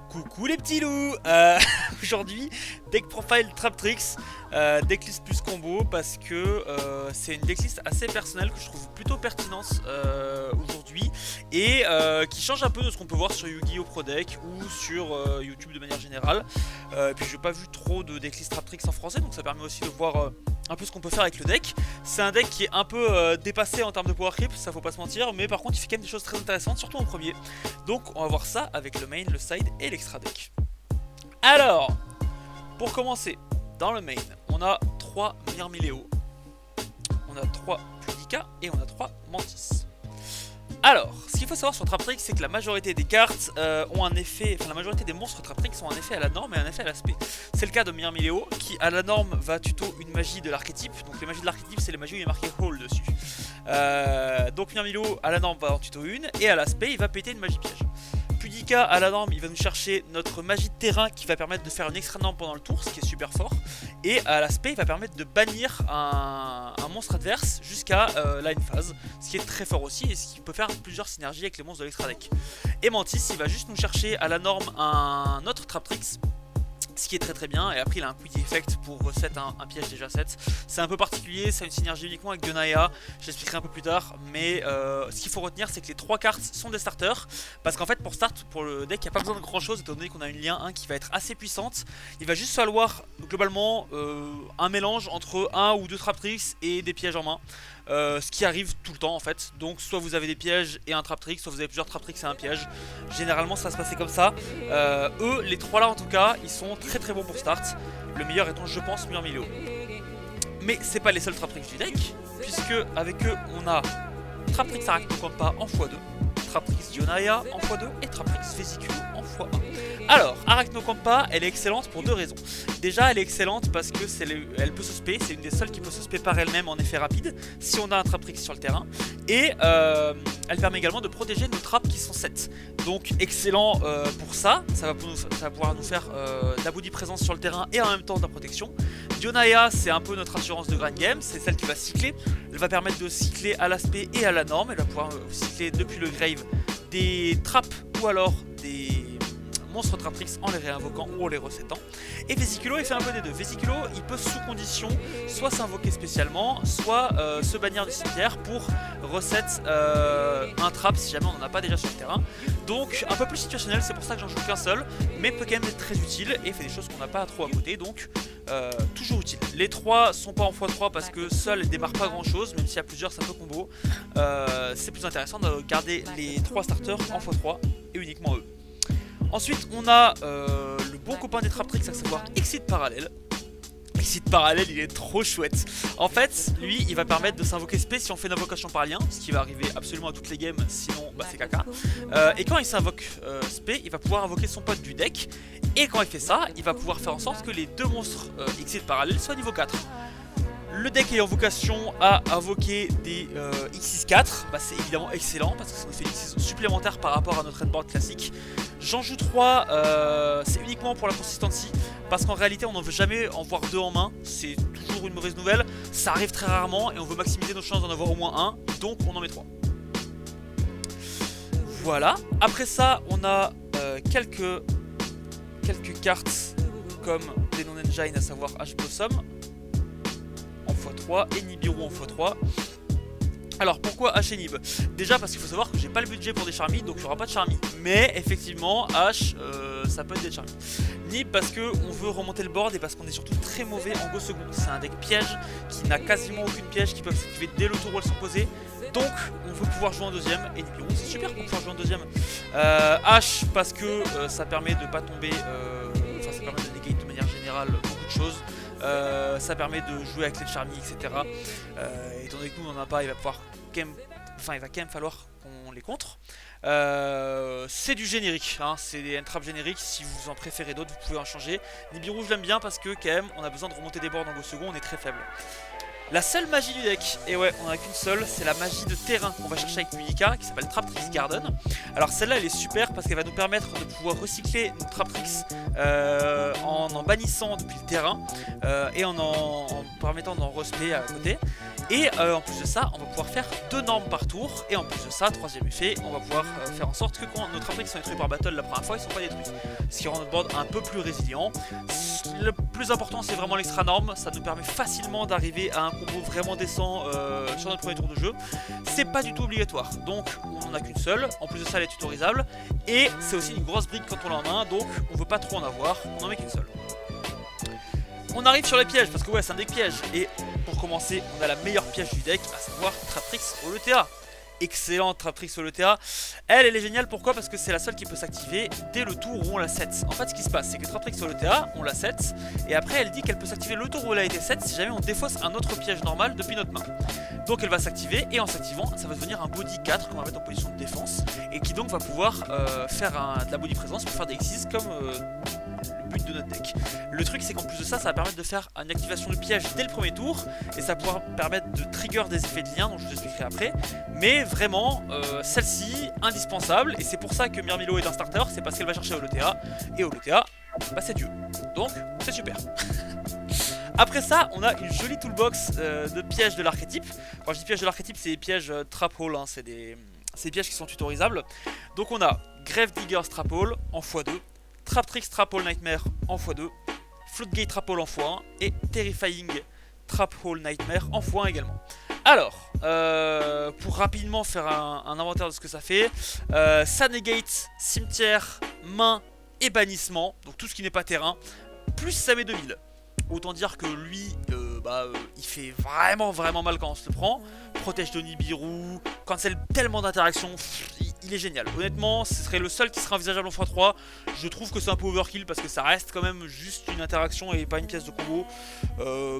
Coucou les petits loups. Aujourd'hui, deck profile trap tricks, decklist plus combo parce que c'est une decklist assez personnelle que je trouve plutôt pertinente aujourd'hui et qui change un peu de ce qu'on peut voir sur Yu-Gi-Oh! Pro Deck ou sur YouTube de manière générale. Et puis j'ai pas vu trop de decklist trap tricks en français, donc ça permet aussi de voir un peu ce qu'on peut faire avec le deck. C'est un deck qui est un peu dépassé en termes de power creep, ça faut pas se mentir, mais par contre il fait quand même des choses très intéressantes, surtout en premier. Donc on va voir ça avec le main, le side et l'extra deck. Alors, pour commencer, dans le main, on a 3 Myrmidon, on a 3 Pudica et on a 3 Mantis. Alors, ce qu'il faut savoir sur Traptrix, c'est que la majorité des cartes ont un effet, enfin la majorité des monstres Traptrix ont un effet à la norme et un effet à l'aspect. C'est le cas de Myrmidon qui à la norme va tuto une magie de l'archétype. Donc les magies de l'archétype, c'est les magies où il est marqué Hall dessus. Donc Myrmidon à la norme va en tuto une et à l'aspect il va péter une magie piège. Pudica à la norme il va nous chercher notre magie de terrain qui va permettre de faire une extra norme pendant le tour, ce qui est super fort. Et à l'aspect il va permettre de bannir un monstre adverse jusqu'à la end phase, ce qui est très fort aussi et ce qui peut faire plusieurs synergies avec les monstres de l'extra deck. Et Mantis il va juste nous chercher à la norme un autre Traptrix, ce qui est très bien, et après il a un quick effect pour reset un piège déjà set. C'est un peu particulier, ça a une synergie uniquement avec Dionaea, j'expliquerai un peu plus tard, mais ce qu'il faut retenir c'est que les 3 cartes sont des starters, parce qu'en fait pour le deck il n'y a pas besoin de grand chose étant donné qu'on a une lien 1 qui va être assez puissante. Il va juste falloir globalement un mélange entre 1 ou 2 Traptrix et des pièges en main. Ce qui arrive tout le temps en fait, donc soit vous avez des pièges et un Traptrix, soit vous avez plusieurs Traptrix et un piège. Généralement ça va se passer comme ça. Eux, les 3 là en tout cas, ils sont très bons pour start. Le meilleur étant je pense Myrmidon. Mais c'est pas les seuls Traptrix du deck, puisque avec eux on a Traptrix Arachnocampa en x2, Traptrix Dionaea en x2 et Traptrix Vesiculo en x1. Alors, Arachnocampa, elle est excellente pour 2 raisons. Déjà, elle est excellente parce que elle peut se spé, c'est une des seules qui peut se spé par elle-même en effet rapide, si on a un Traptrix sur le terrain. Et elle permet également de protéger nos traps qui sont 7. Donc, excellent pour ça, ça va pouvoir nous faire de la body présence sur le terrain et en même temps de la protection. Dionaea, c'est un peu notre assurance de grind game, c'est celle qui va cycler. Elle va permettre de cycler à l'aspect et à la norme, elle va pouvoir cycler depuis le grave des traps ou alors des monstres Traptrix en les réinvoquant ou en les resetant. Et Vesiculo il fait un peu des deux. Vesiculo il peut sous condition soit s'invoquer spécialement, soit se bannir du cimetière pour reset un trap si jamais on n'en a pas déjà sur le terrain. Donc un peu plus situationnel, c'est pour ça que j'en joue qu'un seul, mais peut quand même être très utile et fait des choses qu'on n'a pas trop à côté, donc toujours utile. Les 3 sont pas en x3 parce que seul elles démarrent pas grand chose, même s'il y a plusieurs ça peut combo. C'est plus intéressant de garder les 3 starters en x3 et uniquement eux. Ensuite on a le bon copain des Traptrix, à savoir Exit Parallèle. Exit Parallèle il est trop chouette. En fait lui il va permettre de s'invoquer spé si on fait une invocation par lien, ce qui va arriver absolument à toutes les games, sinon bah, c'est caca. Et quand il s'invoque spé il va pouvoir invoquer son pote du deck. Et quand il fait ça il va pouvoir faire en sorte que les 2 monstres Exit Parallèle soient niveau 4. Le deck ayant vocation à invoquer des X64, bah c'est évidemment excellent parce que ça nous fait une X supplémentaire par rapport à notre endboard classique. J'en joue 3, c'est uniquement pour la consistency, parce qu'en réalité on ne veut jamais en voir 2 en main, c'est toujours une mauvaise nouvelle, ça arrive très rarement et on veut maximiser nos chances d'en avoir au moins un, donc on en met 3. Voilà, après ça on a quelques cartes comme des non-engine, à savoir H-Blossom en x3 et Nibiru en x3. Alors pourquoi H et Nib? Déjà parce qu'il faut savoir que j'ai pas le budget pour des Charmy, donc il n'y aura pas de Charmy. Mais effectivement H ça peut être des Charmy. Nib parce que on veut remonter le board et parce qu'on est surtout très mauvais en go second. C'est un deck piège qui n'a quasiment aucune piège, qui peuvent s'activer dès le tour où elles sont posées. Donc on veut pouvoir jouer en deuxième et Nibiru c'est super pour pouvoir jouer en deuxième. H parce que ça permet de pas tomber, enfin ça permet de negate de manière générale beaucoup de choses. Ça permet de jouer avec les Charmy, etc. Étant donné que nous on n'en a pas, il va pouvoir quand même, enfin il va quand même falloir qu'on les contre. C'est du générique, hein, c'est des entraps génériques. Si vous en préférez d'autres, vous pouvez en changer. Nibiru je l'aime bien parce que quand même on a besoin de remonter des boards en go second, on est très faible. La seule magie du deck, et ouais, on en a qu'une seule, c'est la magie de terrain qu'on va chercher avec Pudica, qui s'appelle Traptrix Garden. Alors celle-là, elle est super parce qu'elle va nous permettre de pouvoir recycler nos Traptrix en bannissant depuis le terrain et en permettant d'en respect à côté. Et en plus de ça, on va pouvoir faire 2 normes par tour. Et en plus de ça, troisième effet, on va pouvoir faire en sorte que quand nos trap tricks sont détruits par battle la première fois, ils sont pas détruits. Ce qui rend notre board un peu plus résilient. Le plus important, c'est vraiment l'extra norme. Ça nous permet facilement d'arriver à un combo vraiment décent sur notre premier tour de jeu. C'est pas du tout obligatoire, donc on en a qu'une seule. En plus de ça, elle est tutorisable. Et c'est aussi une grosse brique quand on l'a en main, donc on veut pas trop en avoir, on en met qu'une seule. On arrive sur les pièges, parce que ouais, c'est un deck piège. Et pour commencer, on a la meilleure piège du deck, à savoir Traptrix au LTA. Excellente Traptrix au LTA. Elle est géniale, pourquoi? Parce que c'est la seule qui peut s'activer dès le tour où on la set. En fait, ce qui se passe, c'est que Traptrix au LTA, on la set, et après elle dit qu'elle peut s'activer le tour où elle a été set si jamais on défausse un autre piège normal depuis notre main. Donc elle va s'activer, et en s'activant, ça va devenir un body 4 qu'on va mettre en position de défense, et qui donc va pouvoir faire de la body présence pour faire des Xyz comme le but de notre deck. Le truc, c'est qu'en plus de ça, ça va permettre de faire une activation de piège dès le premier tour, et ça va pouvoir permettre de trigger des effets de lien, dont je vous expliquerai après. Mais vraiment, celle-ci, indispensable, et c'est pour ça que Myrmilo est un starter, c'est parce qu'elle va chercher au LTA, et au LTA, bah c'est Dieu. Donc, c'est super. Après ça, on a une jolie toolbox de pièges de l'archétype. Quand je dis pièges de l'archétype, c'est des pièges trap hole, hein, c'est des pièges qui sont tutorisables. Donc on a Grave Digger Trap Hole en x2, Traptrix Trap Hole Nightmare en x2, Floodgate Trap Hole en x1 et Terrifying Trap Hole Nightmare en x1 également. Alors, pour rapidement faire un inventaire de ce que ça fait, ça negate cimetière, main et bannissement, donc tout ce qui n'est pas terrain, plus ça met 2000. Autant dire que lui, il fait vraiment mal quand on se le prend. Protège de Nibiru, cancel tellement d'interactions, il est génial. Honnêtement, ce serait le seul qui serait envisageable en x3. Je trouve que c'est un peu overkill parce que ça reste quand même juste une interaction et pas une pièce de combo.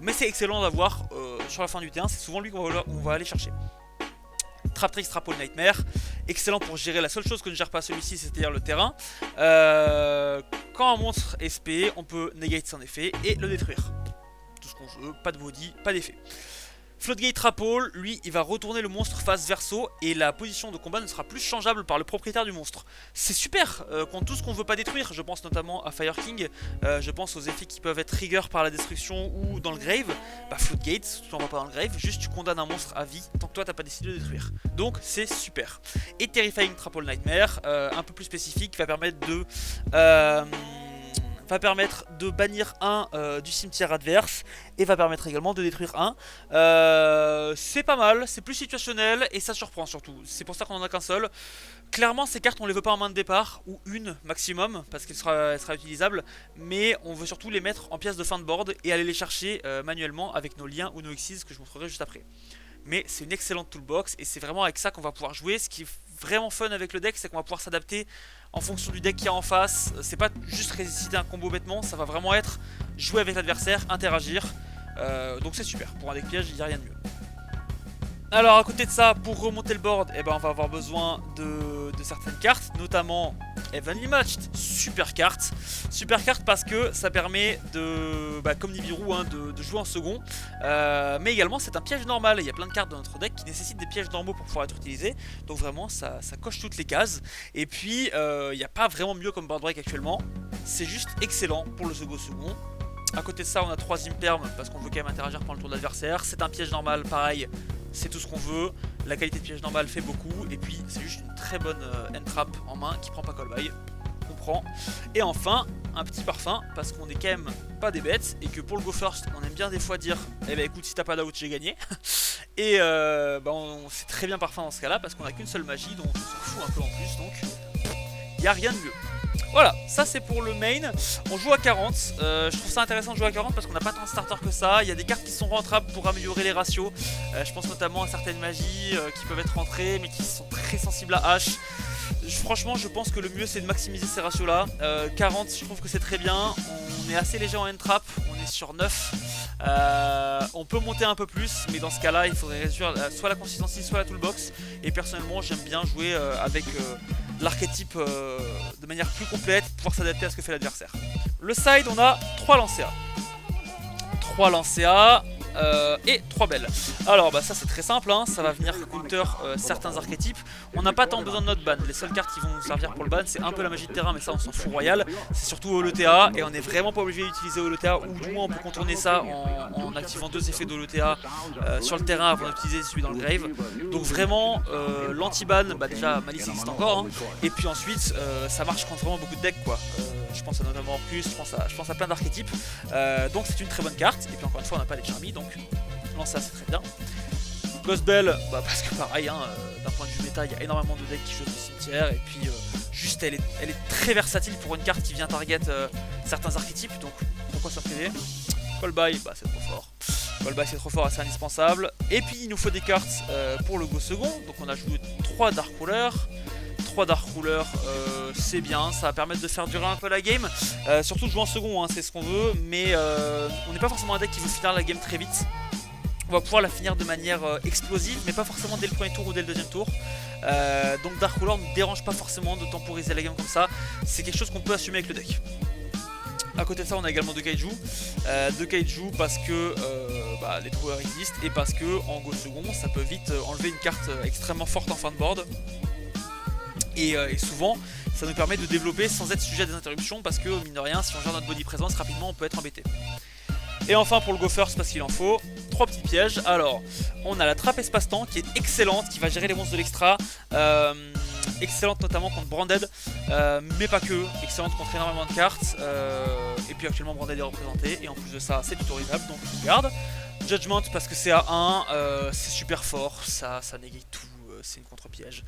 Mais c'est excellent d'avoir sur la fin du terrain, c'est souvent lui qu'on va aller chercher. Traptrix Trap Hole Nightmare, excellent pour gérer la seule chose que ne gère pas celui-ci, c'est-à-dire le terrain. Quand un monstre est SP, on peut negate son effet et le détruire. Tout ce qu'on veut, pas de body, pas d'effet. Floodgate Trap Hole, lui, il va retourner le monstre face verso et la position de combat ne sera plus changeable par le propriétaire du monstre. C'est super contre tout ce qu'on veut pas détruire. Je pense notamment à Fire King, je pense aux effets qui peuvent être trigger par la destruction ou dans le grave. Bah Floodgate, tu n'en vas pas dans le grave, juste tu condamnes un monstre à vie tant que toi t'as pas décidé de détruire. Donc c'est super. Et Terrifying Trap Hole Nightmare, un peu plus spécifique, va permettre de bannir un du cimetière adverse et va permettre également de détruire un. C'est pas mal, c'est plus situationnel et ça surprend surtout. C'est pour ça qu'on en a qu'un seul. Clairement, ces cartes on les veut pas en main de départ ou une maximum parce qu'elle sera utilisable, mais on veut surtout les mettre en pièces de fin de board et aller les chercher manuellement avec nos liens ou nos Xyz que je montrerai juste après. Mais c'est une excellente toolbox et c'est vraiment avec ça qu'on va pouvoir jouer. Ce qui est vraiment fun avec le deck, c'est qu'on va pouvoir s'adapter en fonction du deck qu'il y a en face. C'est pas juste résister un combo bêtement, ça va vraiment être jouer avec l'adversaire, interagir. Donc c'est super, pour un deck piège il n'y a rien de mieux. Alors à côté de ça, pour remonter le board, on va avoir besoin de certaines cartes, notamment Evenly Matched, super carte parce que ça permet de, comme Nibiru, de jouer en second, mais également c'est un piège normal, il y a plein de cartes dans notre deck qui nécessitent des pièges normaux pour pouvoir être utilisés, donc vraiment ça coche toutes les cases, et puis il n'y a pas vraiment mieux comme board break actuellement, c'est juste excellent pour le second. À côté de ça on a 3 imperm parce qu'on veut quand même interagir pendant le tour de l'adversaire, c'est un piège normal pareil, c'est tout ce qu'on veut, la qualité de piège normal fait beaucoup, et puis c'est juste une très bonne end trap en main qui prend pas call by, on prend. Et enfin, un petit parfum, parce qu'on est quand même pas des bêtes, et que pour le go first, on aime bien des fois dire, écoute, si t'as pas d'out, j'ai gagné. Et c'est très bien parfum dans ce cas là, parce qu'on a qu'une seule magie, donc on s'en fout un peu en plus, donc il n'y a rien de mieux. Voilà, ça c'est pour le main. On joue à 40, je trouve ça intéressant de jouer à 40 parce qu'on n'a pas tant de starters que ça. Il y a des cartes qui sont rentrables pour améliorer les ratios. Je pense notamment à certaines magies qui peuvent être rentrées mais qui sont très sensibles à H. Franchement je pense que le mieux c'est de maximiser ces ratios là. 40 je trouve que c'est très bien. On est assez léger en end trap, on est sur 9. On peut monter un peu plus, mais dans ce cas là il faudrait réduire soit la consistency soit la toolbox. Et personnellement j'aime bien jouer avec l'archétype de manière plus complète, pouvoir s'adapter à ce que fait l'adversaire. Le side, on a 3 lancers. 3 lancers. et 3 belles. Alors bah ça c'est très simple, hein, ça va venir counter certains archétypes. On n'a pas tant besoin de notre ban, les seules cartes qui vont nous servir pour le ban c'est un peu la magie de terrain, mais ça on s'en fout royal. C'est surtout Holotea, et on n'est vraiment pas obligé d'utiliser Holotea, ou du moins on peut contourner ça en activant 2 effets d'Holotea sur le terrain avant d'utiliser celui dans le grave. Donc vraiment l'anti-ban, bah déjà Malice existe encore, hein, et puis ensuite ça marche contre vraiment beaucoup de decks quoi. Je pense à notamment Orcus, je pense à plein d'archétypes, donc c'est une très bonne carte. Et puis encore une fois on n'a pas les Charmy, donc lance ça c'est très bien. Ghostbelle, bah parce que pareil, hein, d'un point de vue méta il y a énormément de decks qui jouent au cimetière, et puis juste elle est très versatile pour une carte qui vient target certains archétypes, donc pourquoi s'en priver. Callby, bah c'est trop fort. Callby c'est trop fort et c'est indispensable. Et puis il nous faut des cartes pour le go second, donc on a joué 3 Dark Ruler. 3 Dark Ruler, c'est bien, ça va permettre de faire durer un peu la game, surtout de jouer en second, hein, c'est ce qu'on veut, mais on n'est pas forcément un deck qui veut finir la game très vite. On va pouvoir la finir de manière explosive, mais pas forcément dès le premier tour ou dès le deuxième tour. Donc Dark Ruler ne dérange pas forcément de temporiser la game comme ça, c'est quelque chose qu'on peut assumer avec le deck. A côté de ça on a également 2 Kaiju, parce que bah, les trouveurs existent, et parce que en go second ça peut vite enlever une carte extrêmement forte en fin de board. Et souvent ça nous permet de développer sans être sujet à des interruptions, parce que mine de rien si on gère notre body présence rapidement on peut être embêté. Et enfin pour le go first, parce qu'il en faut, 3 petits pièges. Alors on a la trappe espace-temps qui est excellente, qui va gérer les monstres de l'extra, excellente notamment contre Branded, mais pas que, excellente contre énormément de cartes, et puis actuellement Branded est représenté, et en plus de ça c'est tutorisable donc on garde. Judgment parce que c'est à 1, c'est super fort, ça négaye tout. C'est une contre-piège.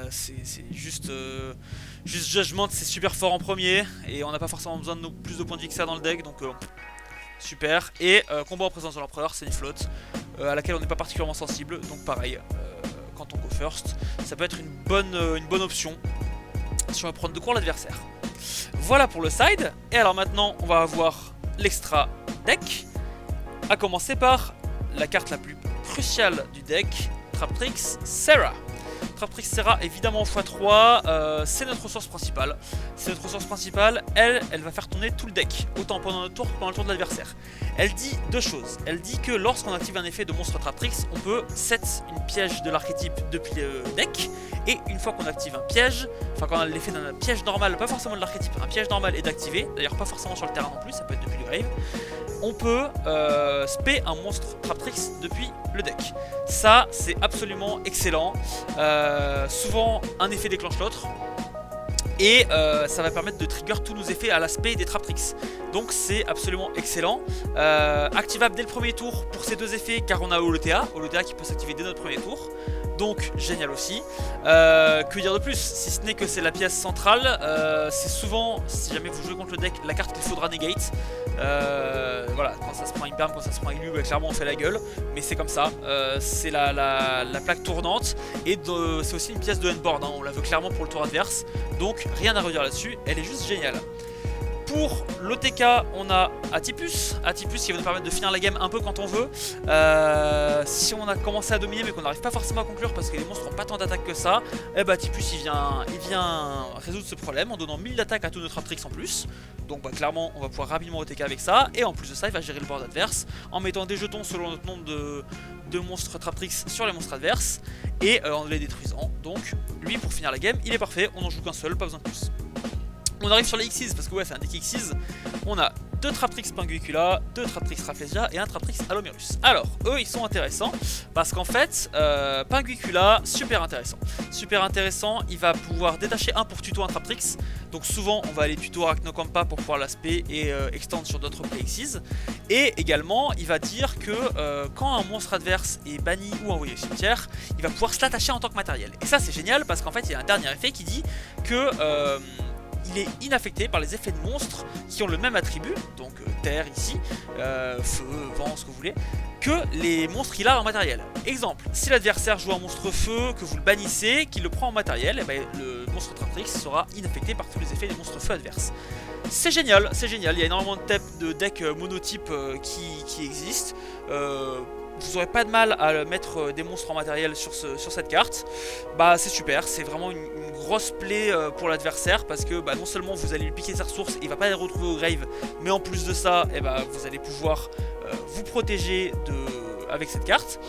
C'est juste Judgment, c'est super fort en premier, et on n'a pas forcément besoin de plus de points de vie que ça dans le deck, donc super. Et combat en présence de l'empereur, c'est une flotte à laquelle on n'est pas particulièrement sensible, donc pareil, quand on go first, ça peut être une bonne option si on veut prendre de court l'adversaire. Voilà pour le side, et alors maintenant on va avoir l'extra deck, à commencer par la carte la plus cruciale du deck, Traptrix Serra. Traptrix Serra évidemment x3, c'est notre ressource principale. Elle va faire tourner tout le deck, autant pendant notre tour que pendant le tour de l'adversaire. Elle dit 2 choses. Elle dit que lorsqu'on active un effet de monstre Traptrix, on peut set une piège de l'archétype depuis le deck, et une fois qu'on active un piège, enfin quand l'effet d'un piège normal, pas forcément de l'archétype, un piège normal est activé, d'ailleurs pas forcément sur le terrain non plus, ça peut être depuis le grave, on peut spé un monstre Traptrix depuis le deck. Ça c'est absolument excellent, souvent un effet déclenche l'autre, et ça va permettre de trigger tous nos effets à l'aspect des Traptrix. Donc c'est absolument excellent, activable dès le premier tour pour ces 2 effets, car on a Holotea qui peut s'activer dès notre premier tour. Donc génial aussi. Que dire de plus, si ce n'est que c'est la pièce centrale, c'est souvent, si jamais vous jouez contre le deck, la carte qu'il faudra negate. Voilà, quand ça se prend Imperm, quand ça se prend Illu, bah, clairement on fait la gueule, mais c'est comme ça, c'est la plaque tournante, et c'est aussi une pièce de handboard, hein, on la veut clairement pour le tour adverse, donc rien à redire là-dessus, elle est juste géniale. Pour l'OTK, on a Atipus qui va nous permettre de finir la game un peu quand on veut. Si on a commencé à dominer mais qu'on n'arrive pas forcément à conclure parce que les monstres n'ont pas tant d'attaque que ça, eh bah Atipus il vient résoudre ce problème en donnant 1000 d'attaque à tous nos Traptrix en plus. Donc bah, clairement on va pouvoir rapidement OTK avec ça, et en plus de ça il va gérer le board adverse en mettant des jetons selon notre nombre de monstres Traptrix sur les monstres adverses, et en les détruisant. Donc lui pour finir la game il est parfait, on n'en joue qu'un seul, pas besoin de plus. On arrive sur les Xyz, parce que ouais c'est un deck Xyz. On a 2 Traptrix Pinguicula, 2 Traptrix Rafflesia et un Traptrix Allomerus. Alors eux ils sont intéressants parce qu'en fait Pinguicula, super intéressant, il va pouvoir détacher un pour tuto un Traptrix. Donc souvent on va aller tuto Arachnokampa pour pouvoir l'aspect et extendre sur d'autres plays Xyz. Et également il va dire que quand un monstre adverse est banni ou envoyé au cimetière, il va pouvoir se l'attacher en tant que matériel. Et ça c'est génial parce qu'en fait il y a un dernier effet qui dit que il est inaffecté par les effets de monstres qui ont le même attribut, donc terre ici, feu, vent, ce que vous voulez, que les monstres qu'il a en matériel. Exemple, si l'adversaire joue un monstre feu, que vous le bannissez, qu'il le prend en matériel, et ben, le monstre Traptrix sera inaffecté par tous les effets des monstres feu adverses. C'est génial, il y a énormément de decks monotypes qui existent. Vous n'aurez pas de mal à mettre des monstres en matériel sur cette carte. Bah c'est super, c'est vraiment une grosse play pour l'adversaire, parce que bah, non seulement vous allez lui piquer ses ressources, il va pas les retrouver au grave, mais en plus de ça, vous allez pouvoir vous protéger avec cette carte.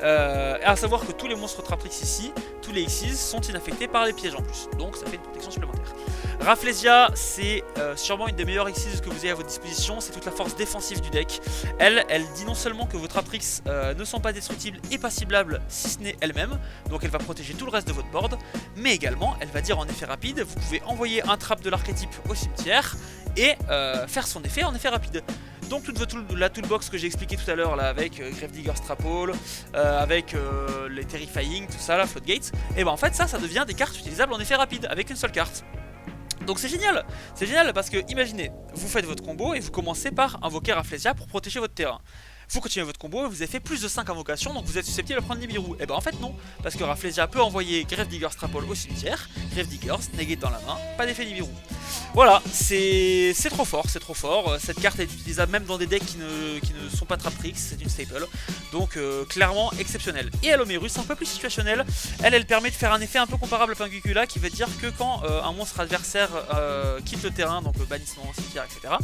À savoir que tous les monstres Traptrix ici, tous les Xyz sont inaffectés par les pièges en plus, donc ça fait une protection supplémentaire. Rafflesia, c'est sûrement une des meilleures Xyz que vous ayez à votre disposition, c'est toute la force défensive du deck. Elle dit non seulement que vos Traptrix ne sont pas destructibles et pas ciblables si ce n'est elle-même, donc elle va protéger tout le reste de votre board, mais également elle va dire en effet rapide, vous pouvez envoyer un trap de l'archétype au cimetière et faire son effet en effet rapide. Donc toute la toolbox que j'ai expliqué tout à l'heure là avec Gravedigger's Trapple, avec les Terrifying, tout ça là, Floodgates, et ben en fait ça devient des cartes utilisables en effet rapide avec une seule carte. Donc c'est génial parce que imaginez, vous faites votre combo et vous commencez par invoquer Rafflesia pour protéger votre terrain. Vous continuez votre combo et vous avez fait plus de 5 invocations, donc vous êtes susceptible de prendre Nibiru. Et ben en fait non, parce que Rafflesia peut envoyer Gravedigger's Trapple au cimetière, Gravedigger's, negate dans la main, pas d'effet Nibiru. Voilà, c'est trop fort, cette carte est utilisable même dans des decks qui ne sont pas Traptrix, c'est une staple, donc clairement exceptionnelle. Et Allomerus, un peu plus situationnelle, elle permet de faire un effet un peu comparable à Pingukula, qui veut dire que quand un monstre adversaire quitte le terrain, donc bannissement, cimetière, etc.,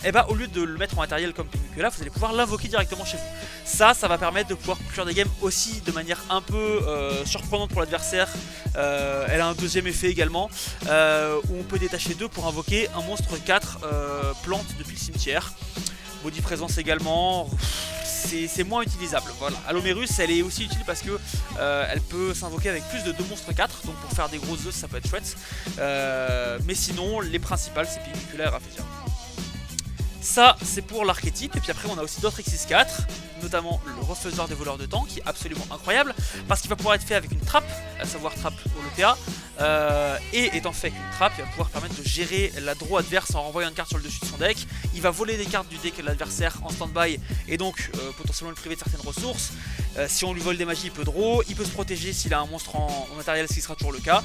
et ben au lieu de le mettre en matériel comme Pingukula, vous allez pouvoir l'invoquer directement chez vous. Ça va permettre de pouvoir conclure des games aussi de manière un peu surprenante pour l'adversaire. Elle a un deuxième effet également, où on peut détacher 2 pour invoquer un monstre 4 plante depuis le cimetière. Body présence également, c'est moins utilisable. Voilà. Allomerus, elle est aussi utile parce que elle peut s'invoquer avec plus de 2 monstres 4, donc pour faire des gros œufs ça peut être chouette. Mais sinon, les principales c'est Pingukula et Rafflesia. Ça c'est pour l'archétype, et puis après on a aussi d'autres X64, notamment le refaiseur des voleurs de temps qui est absolument incroyable parce qu'il va pouvoir être fait avec une trappe, à savoir trappe au LPA, et étant fait avec une trappe, il va pouvoir permettre de gérer la draw adverse en renvoyant une carte sur le dessus de son deck. Il va voler des cartes du deck de l'adversaire en stand-by et donc potentiellement le priver de certaines ressources. Si on lui vole des magies, il peut draw, il peut se protéger s'il a un monstre en matériel, ce qui sera toujours le cas.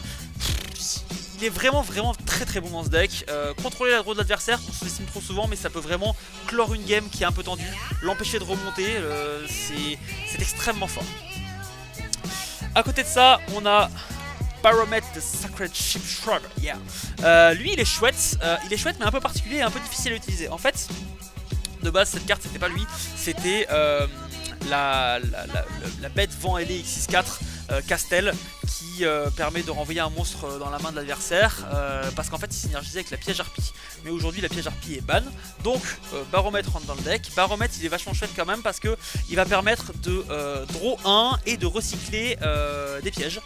Il est vraiment très bon dans ce deck. Contrôler la draw de l'adversaire, on se l'estime trop souvent, mais ça peut vraiment clore une game qui est un peu tendue, l'empêcher de remonter, c'est extrêmement fort. À côté de ça, on a Baromet the Sacred Ship Shrub. Yeah. Lui il est chouette mais un peu particulier et un peu difficile à utiliser. En fait, de base cette carte c'était pas lui, c'était la bête vent ailé X64 Castel qui permet de renvoyer un monstre dans la main de l'adversaire parce qu'en fait il synergisait avec la piège harpie. Mais aujourd'hui la piège harpie est ban, donc Baromet rentre dans le deck. Baromet il est vachement chouette quand même parce que il va permettre de draw 1 et de recycler des pièges.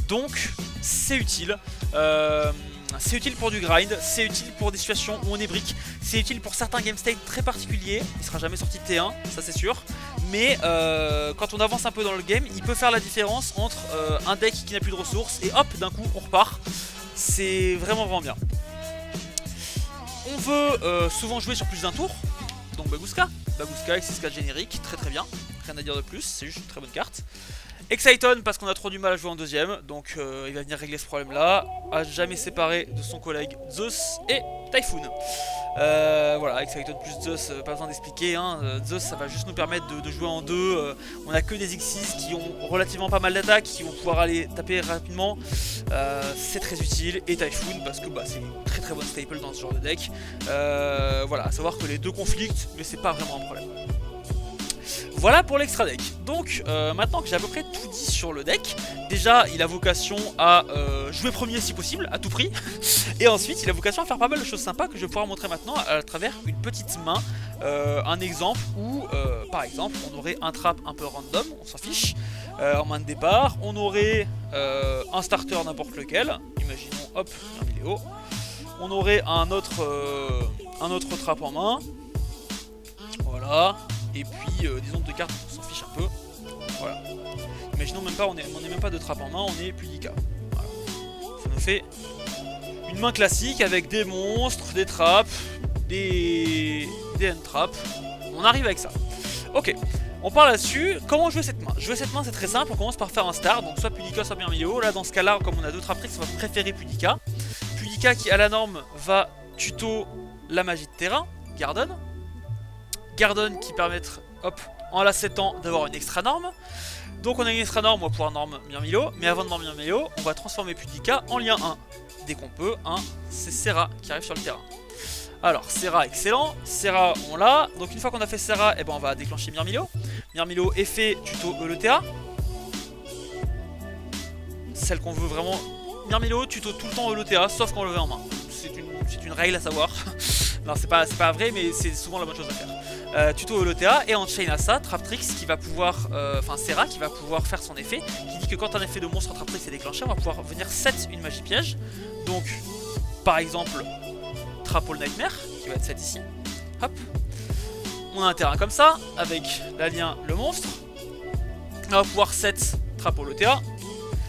Donc c'est utile. C'est utile pour du grind, c'est utile pour des situations où on est brick, c'est utile pour certains game states très particuliers. Il sera jamais sorti de T1, ça c'est sûr. Mais quand on avance un peu dans le game, il peut faire la différence entre un deck qui n'a plus de ressources et hop, d'un coup on repart. C'est vraiment bien. On veut souvent jouer sur plus d'un tour, donc Bagooska, X64 générique, très bien, rien à dire de plus, c'est juste une très bonne carte. Exciton parce qu'on a trop du mal à jouer en deuxième, donc il va venir régler ce problème là, à jamais séparé de son collègue Zeus et Typhoon. Voilà, Exciton plus Zeus, pas besoin d'expliquer, hein. Zeus ça va juste nous permettre de jouer en deux, on a que des X6 qui ont relativement pas mal d'attaques, qui vont pouvoir aller taper rapidement, c'est très utile, et Typhoon parce que c'est une très bonne staple dans ce genre de deck. Voilà, à savoir que les deux conflictent, mais c'est pas vraiment un problème. Voilà pour l'extra deck. Donc maintenant que j'ai à peu près tout dit sur le deck, déjà il a vocation à jouer premier si possible, à tout prix. Et ensuite il a vocation à faire pas mal de choses sympas que je vais pouvoir montrer maintenant à travers une petite main. Un exemple où par exemple on aurait un trap un peu random, on s'en fiche, en main de départ. On aurait un starter n'importe lequel, imaginons hop, un vidéo. On aurait un autre trap en main. Voilà. Et puis disons deux cartes, on s'en fiche un peu. Voilà. Imaginons même pas, on n'est même pas de trap en main, on est Pudica. Voilà. Ça nous fait une main classique avec des monstres, des traps, des end traps. On arrive avec ça. Ok, on part là-dessus. Comment jouer cette main? Jouer cette main c'est très simple, on commence par faire un star, donc soit Pudica soit bien milieu. Là dans ce cas là, comme on a deux traptrix, on va préférer Pudica. Pudica qui à la norme va tuto la magie de terrain, Garden. Garden qui permettre, hop, en la 7 ans d'avoir une extra norme. Donc on a une extra norme, on va pouvoir norme Myrmilo, mais avant de norme Myrmilo, on va transformer Pudica en lien 1. Dès qu'on peut, c'est Serra qui arrive sur le terrain. Alors, Serra, excellent. Serra, on l'a. Donc, une fois qu'on a fait Serra, eh ben, on va déclencher Myrmilo. Myrmilo, effet, tuto ELTA. Celle qu'on veut vraiment. Myrmilo, tuto tout le temps ELTA, sauf quand on le veut en main. C'est une règle à savoir. Non, c'est pas vrai, mais c'est souvent la bonne chose à faire. Tuto ELTA, et en chain à ça, Traptrix qui va pouvoir. Enfin, Serra qui va pouvoir faire son effet. Qui dit que quand un effet de monstre Traptrix est déclenché, on va pouvoir venir set une magie piège. Donc, par exemple. Trapple Nightmare, qui va être cette ici. Hop. On a un terrain comme ça, avec l'alien le monstre. On va pouvoir set Trapple ETA.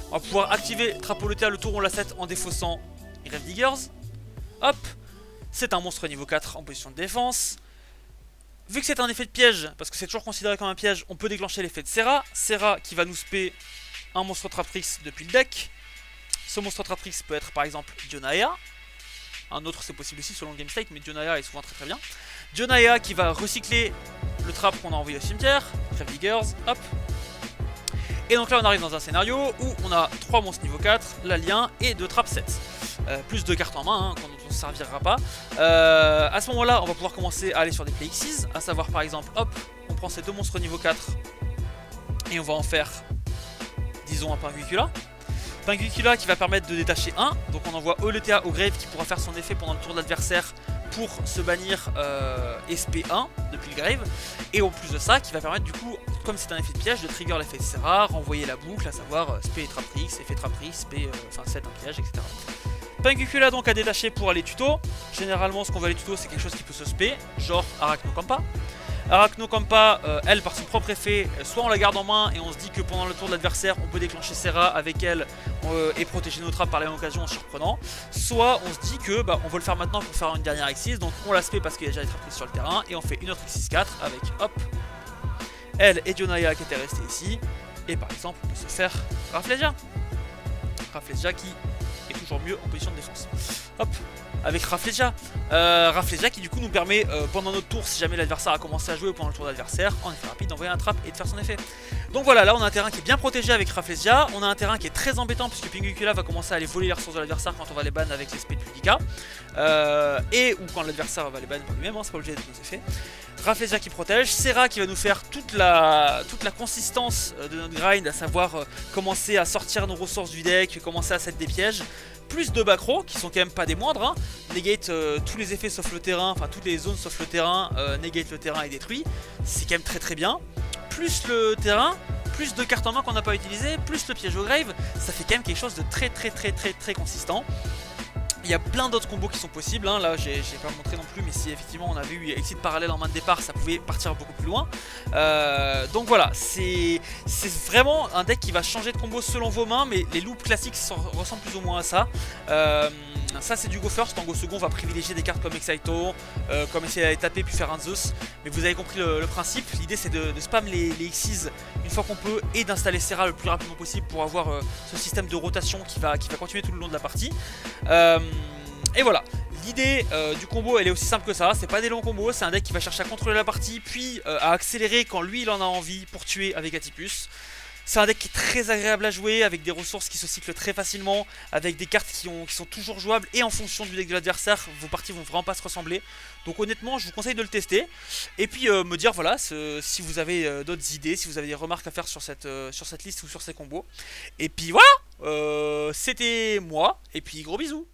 On va pouvoir activer Trapple ETA le tour où on la set en défaussant Grave Diggers. Hop. C'est un monstre niveau 4 en position de défense. Vu que c'est un effet de piège, parce que c'est toujours considéré comme un piège, on peut déclencher l'effet de Serra. Serra qui va nous spé un monstre Traptrix depuis le deck. Ce monstre Traptrix peut être par exemple Dionaea. Un autre c'est possible aussi selon le game state, mais Dionaea est souvent très bien. Dionaea qui va recycler le trap qu'on a envoyé au cimetière. Grave Diggers, hop. Et donc là on arrive dans un scénario où on a 3 monstres niveau 4, l'alien et 2 traps 7. Plus 2 cartes en main, hein, dont on ne servira pas. À ce moment là on va pouvoir commencer à aller sur des play Xyz, à savoir par exemple, hop, on prend ces 2 monstres niveau 4 et on va en faire, disons, un Pinguicula. Pinguicula qui va permettre de détacher 1, donc on envoie ELTA au Grave qui pourra faire son effet pendant le tour de l'adversaire pour se bannir SP1 depuis le Grave, et en plus de ça qui va permettre du coup, comme c'est un effet de piège, de trigger l'effet de Serra, renvoyer la boucle, à savoir SP et Traptrix, effet Traptrix, SP, enfin set un piège, etc. Pinguicula donc à détacher pour aller tuto. Généralement ce qu'on va aller tuto c'est quelque chose qui peut se spé, genre Arachnokampa. Arachnokampa, elle par son propre effet, soit on la garde en main et on se dit que pendant le tour de l'adversaire on peut déclencher Serra avec elle et protéger nos trappes par la même occasion en surprenant, soit on se dit que on veut le faire maintenant pour faire une dernière X6, donc on la spé parce qu'il y a déjà des trappes sur le terrain et on fait une autre X6-4 avec hop, elle et Dionaea qui était restée ici, et par exemple on peut se faire Rafflesia. Rafflesia qui est toujours mieux en position de défense. Hop, avec Rafflesia. Rafflesia qui du coup nous permet pendant notre tour, si jamais l'adversaire a commencé à jouer ou pendant le tour d'adversaire, en effet rapide d'envoyer un trap et de faire son effet. Donc voilà, là on a un terrain qui est bien protégé avec Rafflesia. On a un terrain qui est très embêtant puisque Pinguicula va commencer à aller voler les ressources de l'adversaire quand on va les ban avec l'esprit de Pudica. Et ou quand l'adversaire va les ban par lui-même, hein, c'est pas obligé d'être nos effets. Rafflesia qui protège, Serra qui va nous faire toute la consistance de notre grind, à savoir commencer à sortir nos ressources du deck, commencer à set des pièges. Plus de Bacro, qui sont quand même pas des moindres, hein. Negate tous les effets sauf le terrain, enfin toutes les zones sauf le terrain, negate le terrain et détruit, c'est quand même très bien. Plus le terrain, plus de cartes en main qu'on n'a pas utilisé, plus le piège au grave, ça fait quand même quelque chose de très consistant. Il y a plein d'autres combos qui sont possibles, hein. Là j'ai pas montré non plus, mais si effectivement on avait eu Exit parallèle en main de départ, ça pouvait partir beaucoup plus loin. Donc voilà, c'est vraiment un deck qui va changer de combo selon vos mains, mais les loops classiques ressemblent plus ou moins à ça. Ça c'est du go first, en go second on va privilégier des cartes comme Excito, comme essayer d'aller taper puis faire un Zeus, mais vous avez compris le principe. L'idée c'est de spam les Xyz une fois qu'on peut et d'installer Serra le plus rapidement possible pour avoir ce système de rotation qui va continuer tout le long de la partie. Et voilà, l'idée du combo elle est aussi simple que ça, c'est pas des longs combos, c'est un deck qui va chercher à contrôler la partie puis à accélérer quand lui il en a envie pour tuer avec Atipus. C'est un deck qui est très agréable à jouer, avec des ressources qui se cyclent très facilement, avec des cartes qui sont toujours jouables, et en fonction du deck de l'adversaire, vos parties vont vraiment pas se ressembler. Donc honnêtement, je vous conseille de le tester, et puis me dire voilà, si vous avez d'autres idées, si vous avez des remarques à faire sur cette liste ou sur ces combos. Et puis voilà, c'était moi, et puis gros bisous.